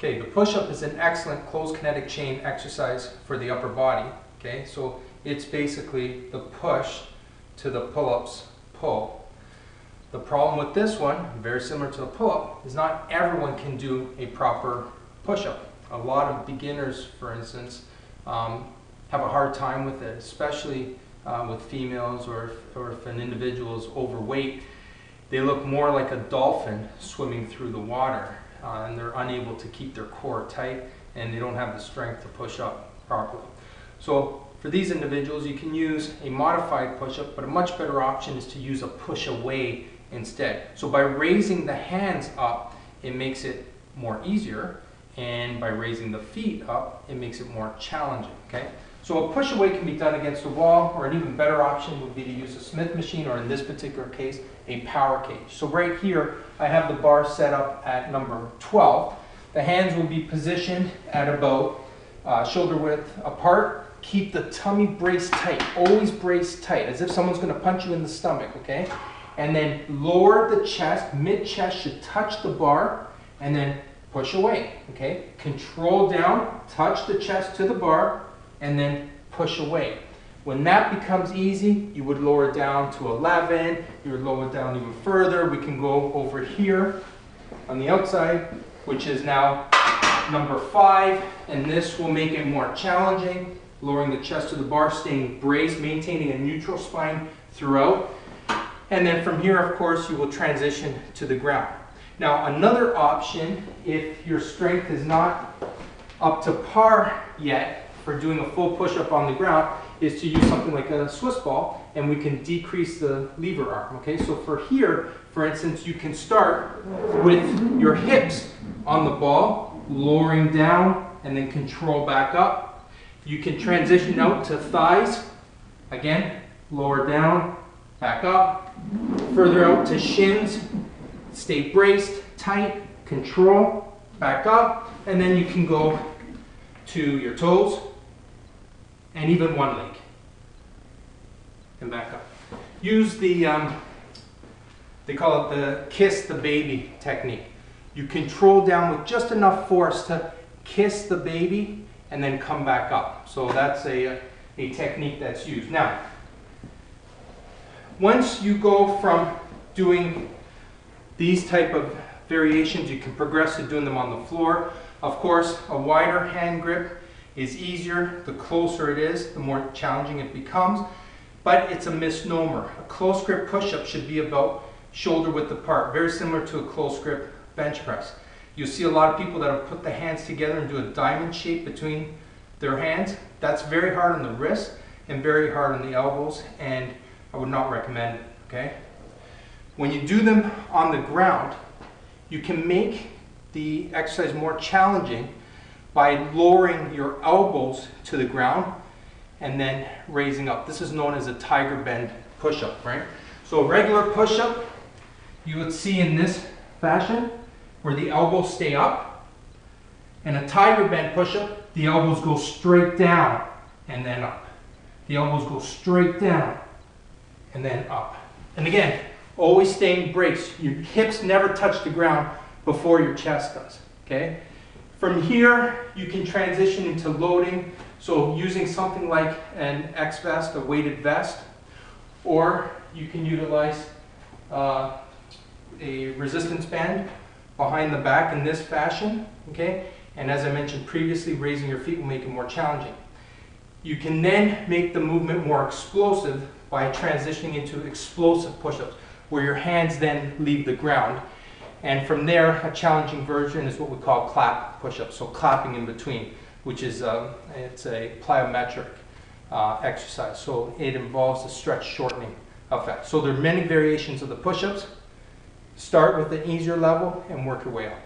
Okay, the push-up is an excellent closed kinetic chain exercise for the upper body. Okay, so it's basically the push to the pull-ups pull. The problem with this one, very similar to the pull-up, is not everyone can do a proper push-up. A lot of beginners, for instance, have a hard time with it, especially with females, or if an individual is overweight. They look more like a dolphin swimming through the water, and they're unable to keep their core tight, and they don't have the strength to push up properly. So for these individuals, you can use a modified push-up, but a much better option is to use a push-away instead. So by raising the hands up, it makes it more easier, and by raising the feet up, it makes it more challenging. Okay? So a push-away can be done against a wall, or an even better option would be to use a Smith machine, or in this particular case, a power cage. So right here, I have the bar set up at number 12. The hands will be positioned at about shoulder width apart. Keep the tummy braced tight, always braced tight, as if someone's going to punch you in the stomach, okay? And then lower the chest, mid-chest should touch the bar, and then push away, okay? Control down, touch the chest to the bar, and then push away. When that becomes easy, you would lower it down to 11, you would lower it down even further. We can go over here on the outside, which is now number 5, and this will make it more challenging, lowering the chest to the bar, staying braced, maintaining a neutral spine throughout. And then from here, of course, you will transition to the ground. Now, another option, if your strength is not up to par yet for doing a full push-up on the ground, is to use something like a Swiss ball, and we can decrease the lever arm. Okay, so for here, for instance, you can start with your hips on the ball, lowering down, and then control back up. You can transition out to thighs, again, lower down, back up, further out to shins, stay braced, tight, control, back up, and then you can go to your toes, and even one leg, and back up. Use the, they call it the kiss the baby technique. You control down with just enough force to kiss the baby, and then come back up. So that's a technique that's used. Now, once you go from doing these type of variations, you can progress to doing them on the floor. Of course, a wider hand grip is easier. The closer it is, the more challenging it becomes. But it's a misnomer. A close grip push-up should be about shoulder width apart, very similar to a close grip bench press. You see a lot of people that have put the hands together and do a diamond shape between their hands. That's very hard on the wrist and very hard on the elbows, and I would not recommend it, okay? When you do them on the ground, you can make the exercise more challenging by lowering your elbows to the ground and then raising up. This is known as a tiger bend push-up, right? So a regular push-up, you would see in this fashion, where the elbows stay up. And a tiger bend push-up, the elbows go straight down and then up. The elbows go straight down and then up. And again, always staying braced. Your hips never touch the ground before your chest does, okay? From here, you can transition into loading. So using something like an X vest, a weighted vest, or you can utilize a resistance band behind the back in this fashion, okay? And as I mentioned previously, raising your feet will make it more challenging. You can then make the movement more explosive by transitioning into explosive push-ups, where your hands then leave the ground. And from there, a challenging version is what we call clap push-ups, so clapping in between, which is it's a plyometric exercise. So it involves a stretch shortening effect. So there are many variations of the push-ups. Start with an easier level and work your way up.